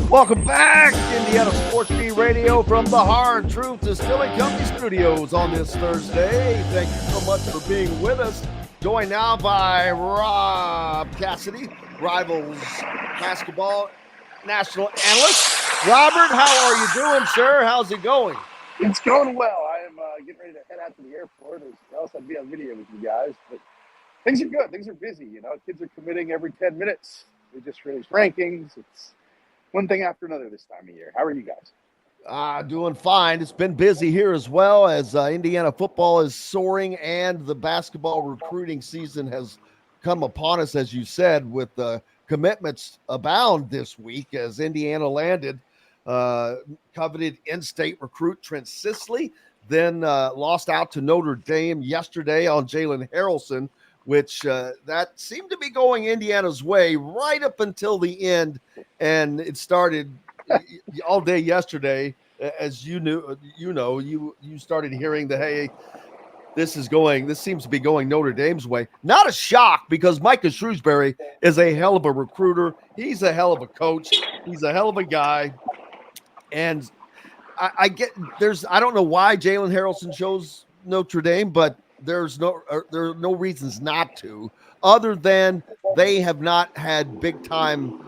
Welcome back, Indiana Sports Beat Radio from the Hard Truth Distilling Company Studios on this Thursday. Thank you so much for being with us. Joined now by Rob Cassidy, Rivals Basketball National Analyst. Robert, how are you doing, sir? How's it going? It's going well. I am getting ready to head out to the airport, or else I'd be on video with you guys. But things are good. Things are busy. You know, kids are committing every 10 minutes. We just released rankings. It's one thing after another this time of year. How are you guys? Doing fine. It's been busy here as well as Indiana football is soaring and the basketball recruiting season has come upon us, as you said, with commitments abound this week as Indiana landed coveted in-state recruit Trent Sisley, then lost out to Notre Dame yesterday on Jalen Harrelson, which that seemed to be going Indiana's way right up until the end, and it started all day yesterday. As you started hearing that, hey, this seems to be going Notre Dame's way. Not a shock, because Micah Shrewsbury is a hell of a recruiter. He's a hell of a coach. He's a hell of a guy. And I don't know why Jalen Harrelson chose Notre Dame, but there are no reasons not to, other than they have not had big time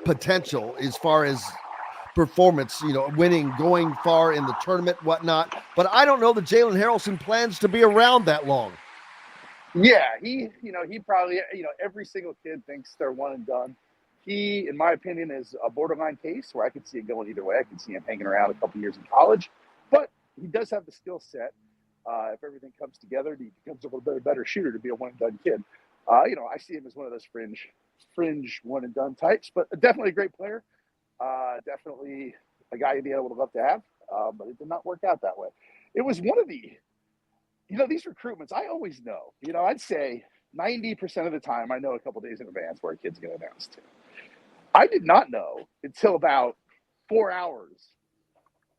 potential as far as performance, winning, going far in the tournament, whatnot. But I don't know that Jalen Harrelson plans to be around that long. Yeah, he probably, every single kid thinks they're one and done. He, in my opinion, is a borderline case where I could see it going either way. I could see him hanging around a couple years in college, but he does have the skill set. If everything comes together, he becomes a little bit better shooter to be a one and done kid. I see him as one of those fringe one and done types, but definitely a great player. Definitely a guy Indiana would love to have, but it did not work out that way. It was one of the, these recruitments, I always know, I'd say 90% of the time I know a couple days in advance where a kid's going to announce to. I did not know until about 4 hours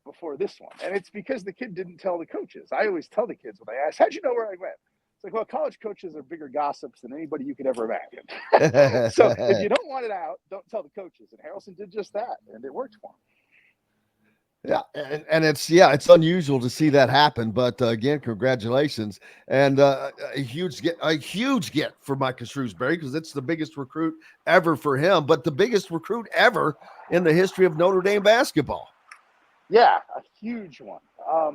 before this one. And it's because the kid didn't tell the coaches. I always tell the kids when they ask, how'd you know where I went? It's like, well, college coaches are bigger gossips than anybody you could ever imagine. So if you don't want it out, don't tell the coaches. And Harrelson did just that, and it worked for him. Yeah, and it's unusual to see that happen, but again, congratulations, and a huge get for Micah Shrewsbury, because it's the biggest recruit ever for him, but the biggest recruit ever in the history of Notre Dame basketball. Yeah, a huge one. I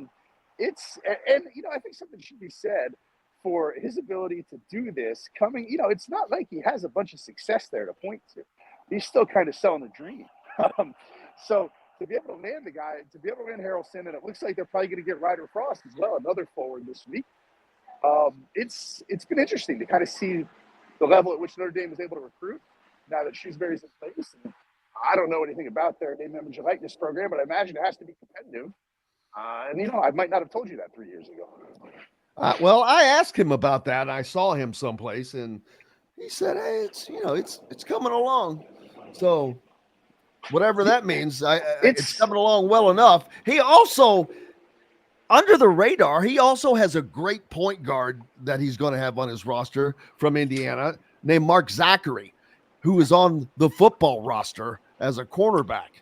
think something should be said for his ability to do this. It's not like he has a bunch of success there to point to. He's still kind of selling the dream. So to be able to land the guy, to be able to land Harrelson, and it looks like they're probably going to get Ryder Frost as well, another forward this week. It's been interesting to kind of see the level at which Notre Dame is able to recruit now that Shrewsbury's in place. And I don't know anything about their name, image, and likeness program, but I imagine it has to be competitive. I might not have told you that 3 years ago. Well, I asked him about that. I saw him someplace, and he said, "Hey, it's coming along." So whatever that means, it's coming along well enough. He also, under the radar, he also has a great point guard that he's going to have on his roster from Indiana named Mark Zachary, who is on the football roster as a cornerback.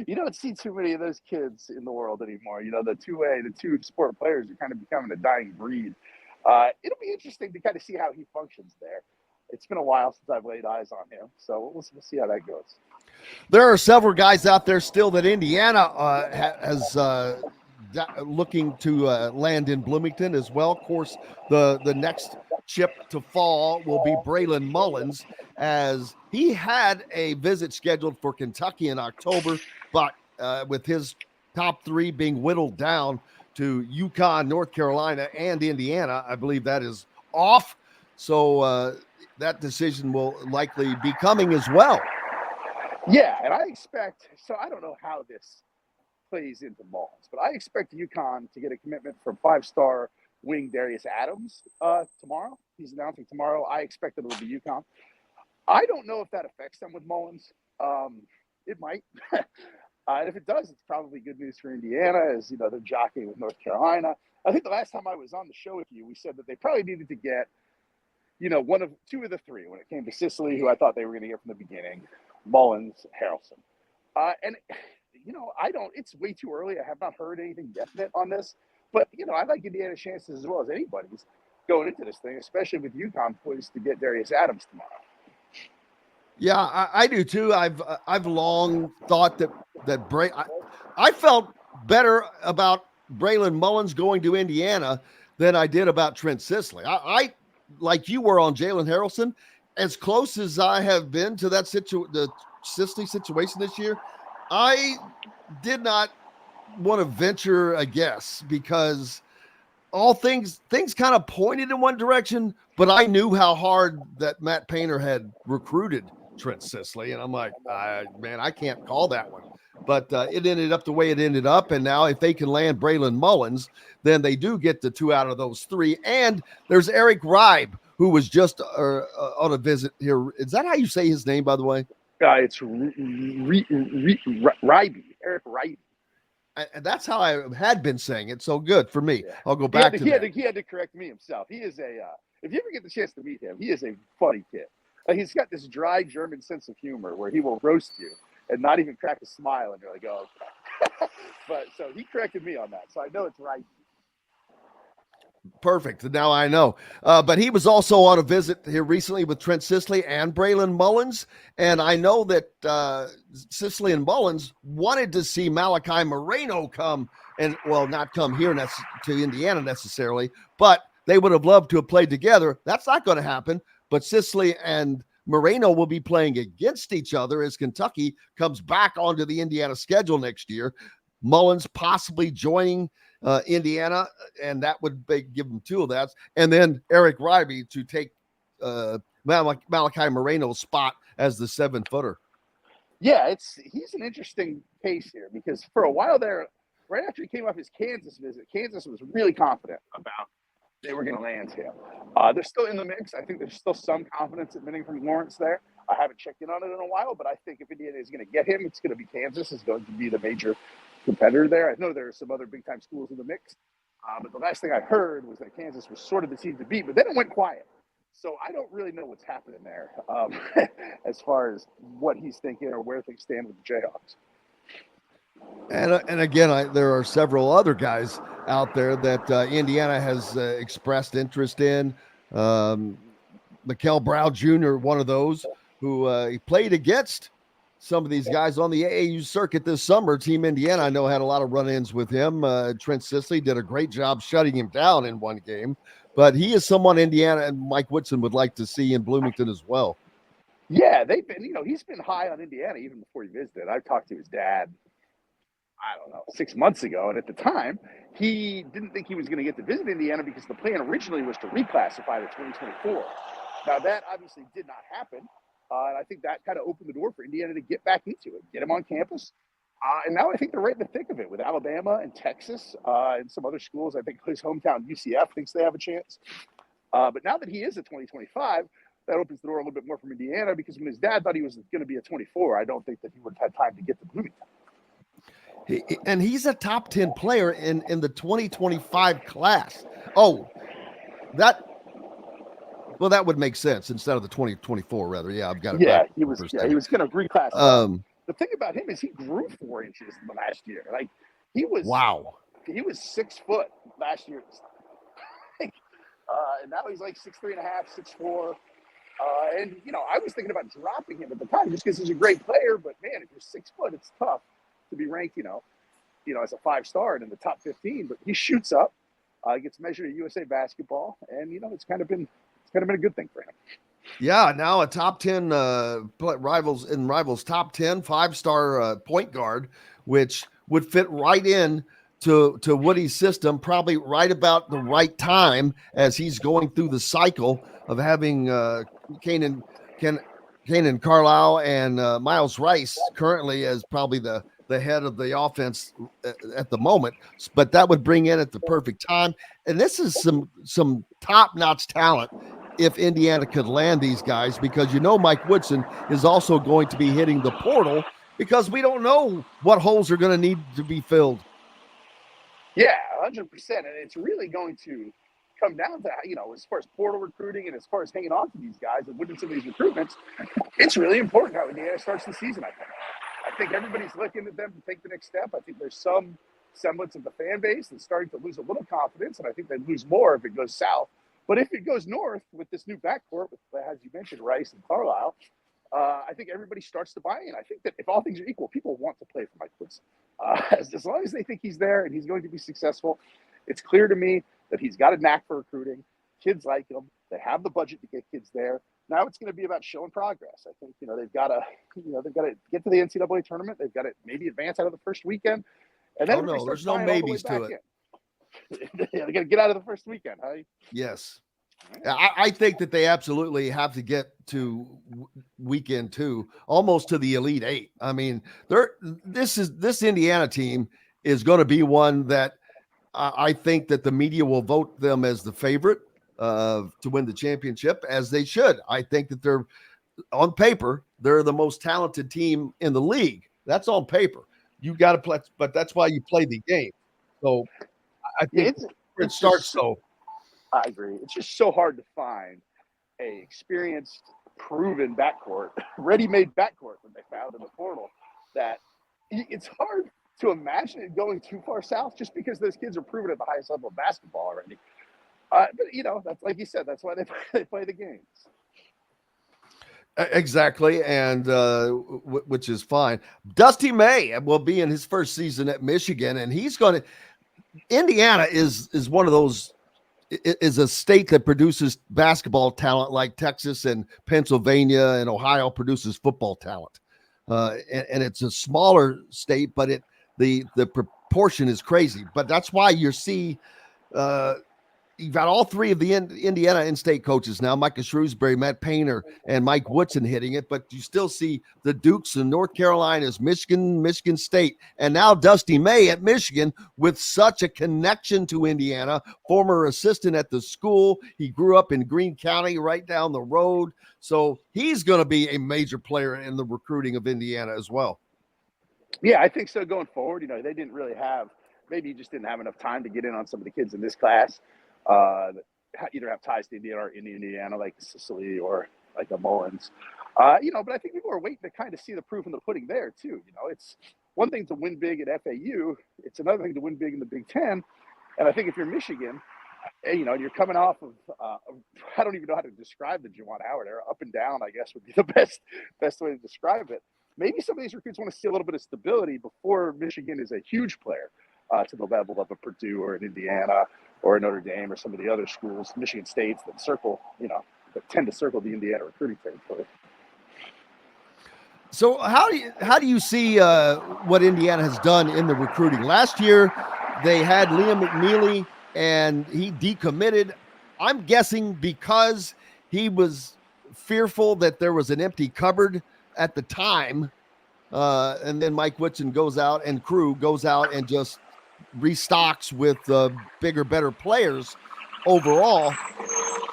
You don't see too many of those kids in the world anymore. The two sport players are kind of becoming a dying breed. It'll be interesting to kind of see how he functions there. It's been a while since I've laid eyes on him, so we'll see how that goes. There are several guys out there still that Indiana has looking to land in Bloomington as well. Of course, the next chip to fall will be Braylon Mullins, as he had a visit scheduled for Kentucky in October, but with his top three being whittled down to UConn, North Carolina, and Indiana, I believe that is off. So that decision will likely be coming as well. Yeah, and I don't know how this plays into Mullins, but I expect UConn to get a commitment from five-star wing Darius Adams tomorrow. He's announcing tomorrow. I expect it will be UConn. I don't know if that affects them with Mullins. It might. And if it does, it's probably good news for Indiana, as they're jockeying with North Carolina. I think the last time I was on the show with you, we said that they probably needed to get, two of the three when it came to Sicily, who I thought they were going to get from the beginning. Mullins, Harrelson. And, it's way too early. I have not heard anything definite on this. But, I like Indiana's chances as well as anybody's going into this thing, especially with UConn poised to get Darius Adams tomorrow. Yeah, I do too. I've long thought that I felt better about Braylon Mullins going to Indiana than I did about Trent Sisley. I like you were on Jalen Harrelson, as close as I have been to the Sisley situation this year. I did not want to venture a guess because all things kind of pointed in one direction, but I knew how hard that Matt Painter had recruited Trent Sisley, and I'm like, man, I can't call that one. But it ended up the way it ended up, and now if they can land Braylon Mullins, then they do get the 2 out of those 3. And there's Eric Ribe, who was just on a visit here. Is that how you say his name, by the way? It's Ryby, Eric Ryby. And that's how I had been saying it. So good for me. Yeah. I'll go back to that. He had to correct me himself. He is if you ever get the chance to meet him, he is a funny kid. He's got this dry German sense of humor where he will roast you and not even crack a smile. And you're like, oh, okay. But so he corrected me on that. So I know it's right. Perfect. Now I know. But he was also on a visit here recently with Trent Sisley and Braylon Mullins. And I know that Sisley and Mullins wanted to see Malachi Moreno come and, well, not come here to Indiana necessarily, but they would have loved to have played together. That's not going to happen. But Sisley and Moreno will be playing against each other as Kentucky comes back onto the Indiana schedule next year. Mullins possibly joining Indiana, and that would give them 2 of that. And then Eric Ribe to take Malachi Moreno's spot as the 7-footer. Yeah, he's an interesting case here because for a while there, right after he came off his Kansas visit, Kansas was really confident about they were going to land him. They're still in the mix. I think there's still some confidence admitting from Lawrence there. I haven't checked in on it in a while, but I think if Indiana is going to get him, it's going to be Kansas is going to be the major competitor there. I know there are some other big-time schools in the mix, but the last thing I heard was that Kansas was sort of the team to beat, but then it went quiet. So I don't really know what's happening there as far as what he's thinking or where things stand with the Jayhawks. And again, there are several other guys out there that Indiana has expressed interest in. Mikel Brown Jr., one of those who he played against some of these guys on the AAU circuit this summer. Team Indiana, I know, had a lot of run-ins with him. Trent Sisley did a great job shutting him down in one game. But he is someone Indiana and Mike Woodson would like to see in Bloomington as well. Yeah, they've been, he's been high on Indiana even before he visited. I talked to his dad, I don't know, 6 months ago. And at the time, he didn't think he was going to get to visit Indiana because the plan originally was to reclassify to 2024. Now, that obviously did not happen. And I think that kind of opened the door for Indiana to get back into it, get him on campus. And now I think they're right in the thick of it with Alabama and Texas and some other schools. I think his hometown UCF thinks they have a chance. But now that he is a 2025, that opens the door a little bit more from Indiana because when his dad thought he was going to be a 24, I don't think that he would have had time to get to Bloomington. And he's a top 10 player in the 2025 class. Oh, that would make sense instead of the 2024, rather. Yeah, I've got it. Yeah, he was going to reclass. The thing about him is he grew 4 inches in the last year. Like he was 6 foot last year. And now he's like 6'3.5", 6'4". And I was thinking about dropping him at the time just because he's a great player. But man, if you're 6 foot, it's tough to be ranked, as a 5-star and in the top 15. But he shoots up, gets measured at USA Basketball, and it's kind of been a good thing for him. Yeah, now a top 10 rivals top 10 5-star point guard, which would fit right in to Woody's system, probably right about the right time as he's going through the cycle of having Kanan Carlisle and Miles Rice currently as probably the head of the offense at the moment, but that would bring in at the perfect time. And this is some top-notch talent if Indiana could land these guys, because Mike Woodson is also going to be hitting the portal because we don't know what holes are going to need to be filled. Yeah, 100%. And it's really going to come down to, as far as portal recruiting and as far as hanging on to these guys and winning some of these recruitments, it's really important how Indiana starts the season, I think. I think everybody's looking at them to take the next step. I think there's some semblance of the fan base that's starting to lose a little confidence, and I think they lose more if it goes south. But if it goes north with this new backcourt, with, as you mentioned, Rice and Carlisle, I think everybody starts to buy in. I think that if all things are equal, people want to play for Mike Woodson. As long as they think he's there and he's going to be successful, it's clear to me that he's got a knack for recruiting. Kids like him. They have the budget to get kids there. Now it's going to be about showing progress. I think they've got to get to the NCAA tournament. They've got to maybe advance out of the first weekend, and then there's no maybes to it. Yeah, they got to get out of the first weekend, huh? Yes. I think that they absolutely have to get to weekend 2, almost to the Elite 8. I mean, this Indiana team is going to be one that I think that the media will vote them as the favorite to win the championship, as they should. I think that they're, on paper, they're the most talented team in the league. That's on paper. You got to play, but that's why you play the game. So I think it starts so. I agree. It's just so hard to find a experienced, proven backcourt, ready-made backcourt that they found in the portal, that it's hard to imagine it going too far south just because those kids are proven at the highest level of basketball already. But, that's like you said, that's why they play the games. Exactly, and which is fine. Dusty May will be in his first season at Michigan, and he's going to – Indiana is one of those – is a state that produces basketball talent like Texas and Pennsylvania and Ohio produces football talent. And it's a smaller state, but the proportion is crazy. But that's why you see you've got all three of the Indiana in-state coaches now, Micah Shrewsbury, Matt Painter, and Mike Woodson hitting it, but you still see the Dukes and North Carolina's, Michigan State, and now Dusty May at Michigan with such a connection to Indiana, former assistant at the school. He grew up in Greene County right down the road, so he's going to be a major player in the recruiting of Indiana as well. Yeah, I think so going forward. They didn't really have – maybe you just didn't have enough time to get in on some of the kids in this class. That either have ties to Indiana or in Indiana, like Sicily or like a Mullins. But I think people are waiting to kind of see the proof in the pudding there too. It's one thing to win big at FAU. It's another thing to win big in the Big Ten. And I think if you're Michigan, you're coming off of, I don't even know how to describe the Juwan Howard era. Up and down, I guess, would be the best way to describe it. Maybe some of these recruits want to see a little bit of stability before Michigan is a huge player to the level of a Purdue or an Indiana or a Notre Dame or some of the other schools, Michigan States that tend to circle the Indiana recruiting territory. So how do you see what Indiana has done in the recruiting? Last year, they had Liam McNeely, and he decommitted. I'm guessing because he was fearful that there was an empty cupboard at the time, and then Mike Woodson goes out and crew goes out and just restocks with bigger, better players overall.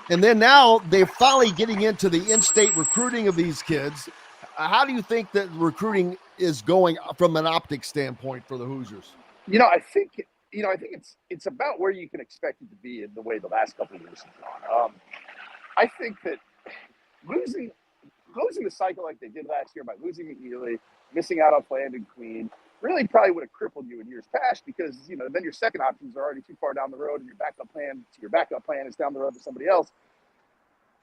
And then now they're finally getting into the in-state recruiting of these kids. How do you think that recruiting is going from an optics standpoint for the Hoosiers? I think it's about where you can expect it to be in the way the last couple of years have gone. I think that closing the cycle like they did last year by losing McNeely, missing out on Flandon Queen, really probably would have crippled you in years past because, then your second options are already too far down the road and your backup plan is down the road to somebody else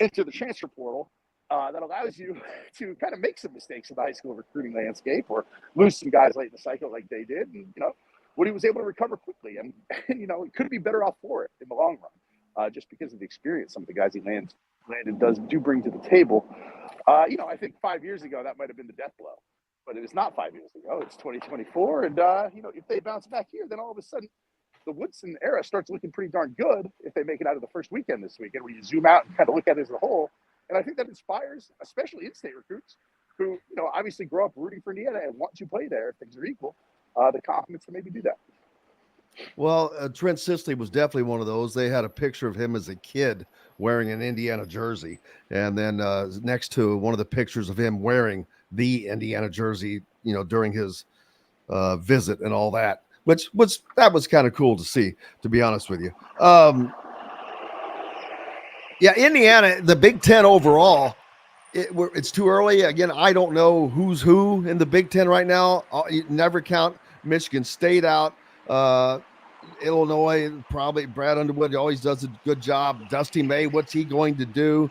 into the transfer portal. That allows you to kind of make some mistakes in the high school recruiting landscape or lose some guys late in the cycle like they did. And, Woody was able to recover quickly and it could be better off for it in the long run, just because of the experience some of the guys he Landon do bring to the table. I think 5 years ago, that might have been the death blow. But it is not 5 years ago. It's 2024. And, if they bounce back here, then all of a sudden the Woodson era starts looking pretty darn good if they make it out of the first weekend this weekend, where you zoom out and kind of look at it as a whole. And I think that inspires, especially in-state recruits who, obviously grow up rooting for Indiana and want to play there if things are equal, the confidence to maybe do that. Well, Trent Sisley was definitely one of those. They had a picture of him as a kid wearing an Indiana jersey. And then next to one of the pictures of him wearing the Indiana jersey, during his visit and all that, that was kind of cool to see, to be honest with you. Yeah, Indiana, the Big Ten overall, it's too early. Again, I don't know who's who in the Big Ten right now. You never count Michigan State out. Uh, Illinois, probably Brad Underwood always does a good job. Dusty May, what's he going to do?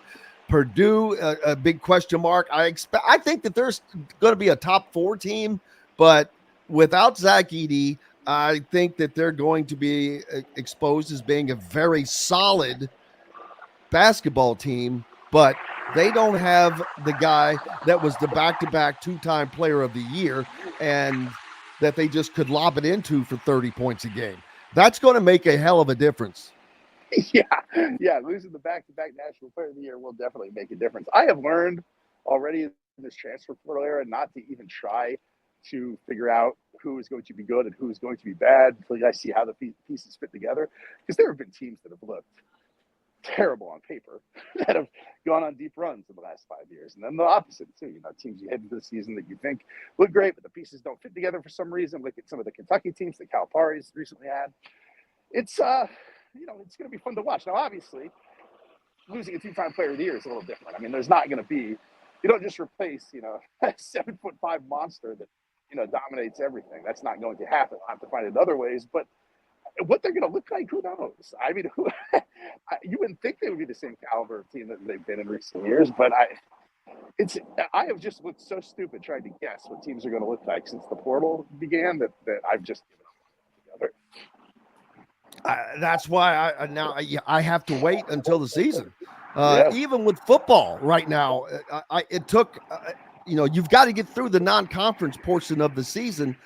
Purdue, a big question mark. I think that there's going to be a top 4 team, but without Zach Edey, I think that they're going to be exposed as being a very solid basketball team, but they don't have the guy that was the back-to-back 2-time player of the year and that they just could lob it into for 30 points a game. That's going to make a hell of a difference. Yeah, yeah. Losing the back-to-back National Player of the Year will definitely make a difference. I have learned already in this transfer portal era not to even try to figure out who is going to be good and who is going to be bad until I see how the pieces fit together. Because there have been teams that have looked terrible on paper that have gone on deep runs in the last 5 years. And then the opposite, too. You know, teams you head into the season that you think look great, but the pieces don't fit together for some reason. Look at some of the Kentucky teams that Calipari's recently had. It's, it's going to be fun to watch. Now, obviously, losing a 2-time player of the year is a little different. I mean, there's not going to be, you don't just replace, a 7'5" monster that, dominates everything. That's not going to happen. I'll have to find it other ways. But what they're going to look like, who knows? I mean, you wouldn't think they would be the same caliber of team that they've been in recent years, but I have just looked so stupid trying to guess what teams are going to look like since the portal began that I've just given up together. That's why I have to wait until the season. Yeah. Even with football right now, it took, you've got to get through the non-conference portion of the season.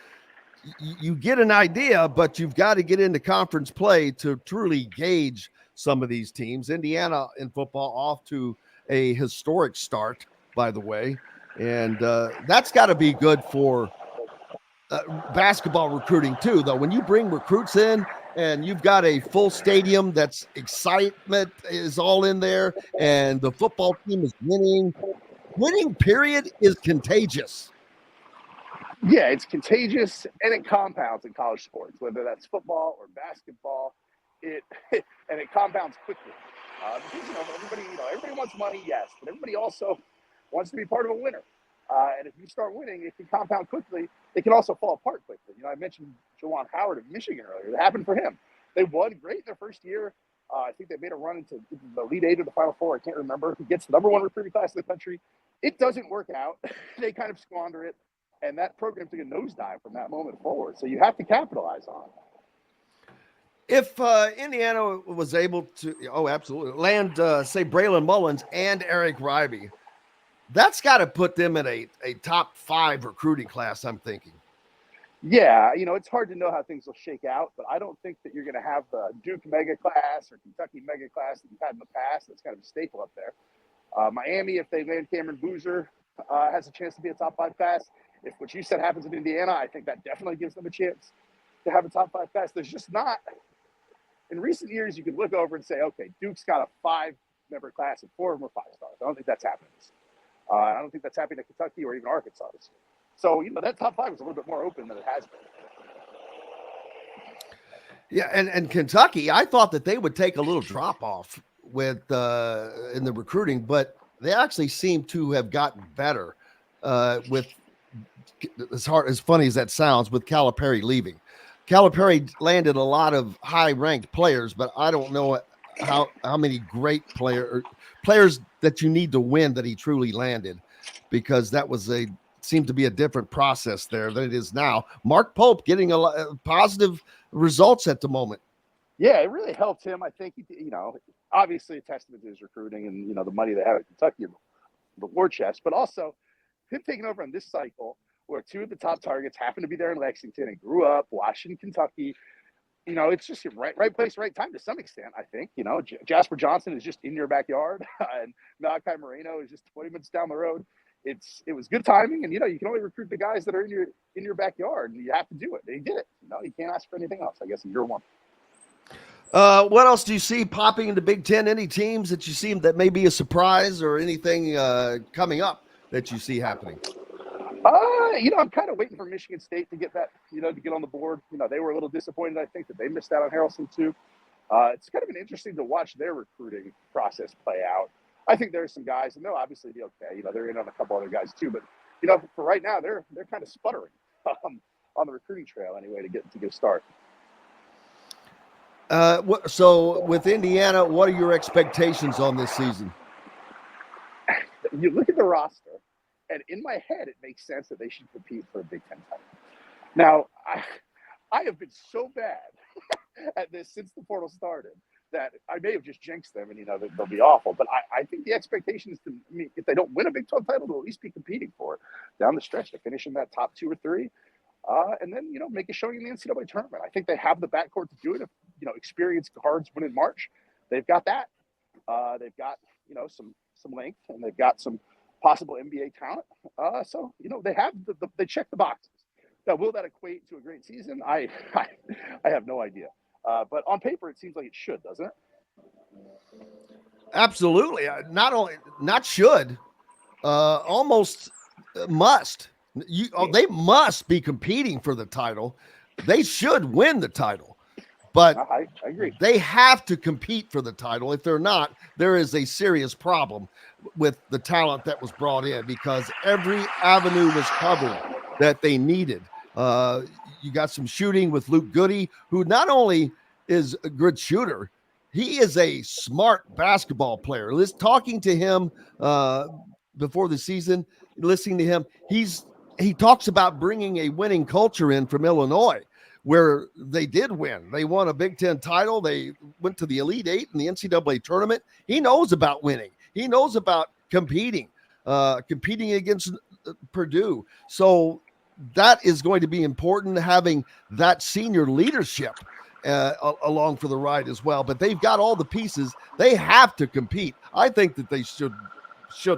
You get an idea, but you've got to get into conference play to truly gauge some of these teams. Indiana in football off to a historic start, by the way, and that's got to be good for basketball recruiting too, though. When you bring recruits in and you've got a full stadium, that's excitement is all in there, and the football team is winning period is contagious. Yeah, it's contagious and it compounds in college sports, whether that's football or basketball. It and it compounds quickly because everybody wants money, yes, but everybody also wants to be part of a winner. And if you start winning, it can compound quickly. It can also fall apart quickly. I mentioned Juwan Howard of Michigan earlier. That happened for him. They won great in their first year. I think they made a run into the Elite Eight or the Final Four. I can't remember. He gets the number 1 recruiting class in the country. It doesn't work out. They kind of squander it. And that program took a nosedive from that moment forward. So you have to capitalize on it. If Indiana was able to, absolutely, land, say, Braylon Mullins and Eric Ryby, that's got to put them in a top 5 recruiting class, I'm thinking. Yeah, it's hard to know how things will shake out, but I don't think that you're going to have the Duke mega class or Kentucky mega class that you've had in the past. That's kind of a staple up there. Miami, if they land Cameron Boozer, has a chance to be a top 5 class. If what you said happens in Indiana, I think that definitely gives them a chance to have a top 5 class. There's just not, in recent years, you could look over and say, okay, Duke's got a 5-member class and 4 of them are 5 stars. I don't think that's happening. I don't think that's happening at Kentucky or even Arkansas this year. So, that top 5 is a little bit more open than it has been. Yeah, and Kentucky, I thought that they would take a little drop off with in the recruiting, but they actually seem to have gotten better with as funny as that sounds, with Calipari leaving. Calipari landed a lot of high-ranked players, but I don't know how many great players that you need to win that he truly landed, because that was seemed to be a different process there than it is now. Mark Pope getting a lot of positive results at the moment. Yeah, it really helped him. I think, obviously a testament to his recruiting and, the money they have at Kentucky in the war chest, but also him taking over on this cycle where 2 of the top targets happen to be there in Lexington and grew up watching Kentucky. It's just right place, right time to some extent, I think. Jasper Johnson is just in your backyard and Malachi Moreno is just 20 minutes down the road. It was good timing, and you can only recruit the guys that are in your backyard, and you have to do it. They did it. You can't ask for anything else, I guess, in year 1. What else do you see popping in the Big Ten? Any teams that you see that may be a surprise, or anything coming up that you see happening? I'm kind of waiting for Michigan State to get that, to get on the board. They were a little disappointed, I think, that they missed out on Harrelson too. It's kind of interesting to watch their recruiting process play out. I think there's some guys, and they'll obviously be okay. You know, they're in on a couple other guys too, but you know, for right now, they're kind of sputtering on the recruiting trail anyway to get a start. So with Indiana, what are your expectations on this season? You look at the roster, and in my head, it makes sense that they should compete for a Big Ten title. Now, I have been so bad at this since the portal started that I may have just jinxed them, and you know they'll be awful. But I think the expectation is to, I mean, if they don't win a Big 12 title, to at least be competing for it down the stretch, to finish in that top 2 or 3, and then you know make a showing in the NCAA tournament. I think they have the backcourt to do it. If you know experienced guards win in March, they've got that. They've got you know some length, and they've got some possible NBA talent. So you know they have they check the boxes. Now, will that equate to a great season? I have no idea. But on paper, it seems like it should, doesn't it? Absolutely. Not should, almost must. They must be competing for the title. They should win the title, but I agree. They have to compete for the title. If they're not, there is a serious problem with the talent that was brought in, because every avenue was covered that they needed. You got some shooting with Luke Goody, who not only is a good shooter, he is a smart basketball player. Talking to him before the season, listening to him, he talks about bringing a winning culture in from Illinois, where they did win. They won a Big Ten title. They went to the Elite Eight in the NCAA tournament. He knows about winning. He knows about competing against Purdue. So that is going to be important, having that senior leadership along for the ride as well. But they've got all the pieces. They have to compete. I think that they should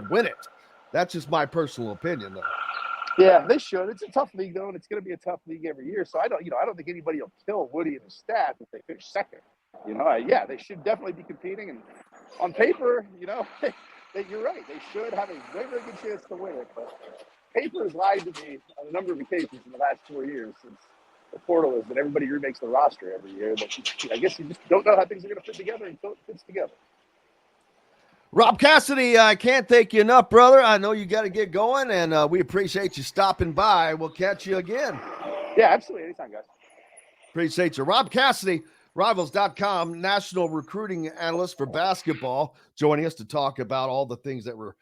win it. That's just my personal opinion, though. Yeah, they should. It's a tough league, though, and it's going to be a tough league every year. So I don't think anybody will kill Woody and his staff if they finish second. You know, yeah, they should definitely be competing. And on paper, you know, you're right. They should have a very, very good chance to win it. But paper has lied to me on a number of occasions in the last 4 years since the portal is that everybody remakes the roster every year. But I guess you just don't know how things are going to fit together until it fits together. Rob Cassidy, I can't thank you enough, brother. I know you got to get going, and we appreciate you stopping by. We'll catch you again. Yeah, absolutely. Anytime, guys. Appreciate you. Rob Cassidy, Rivals.com, National Recruiting Analyst for basketball, joining us to talk about all the things that we're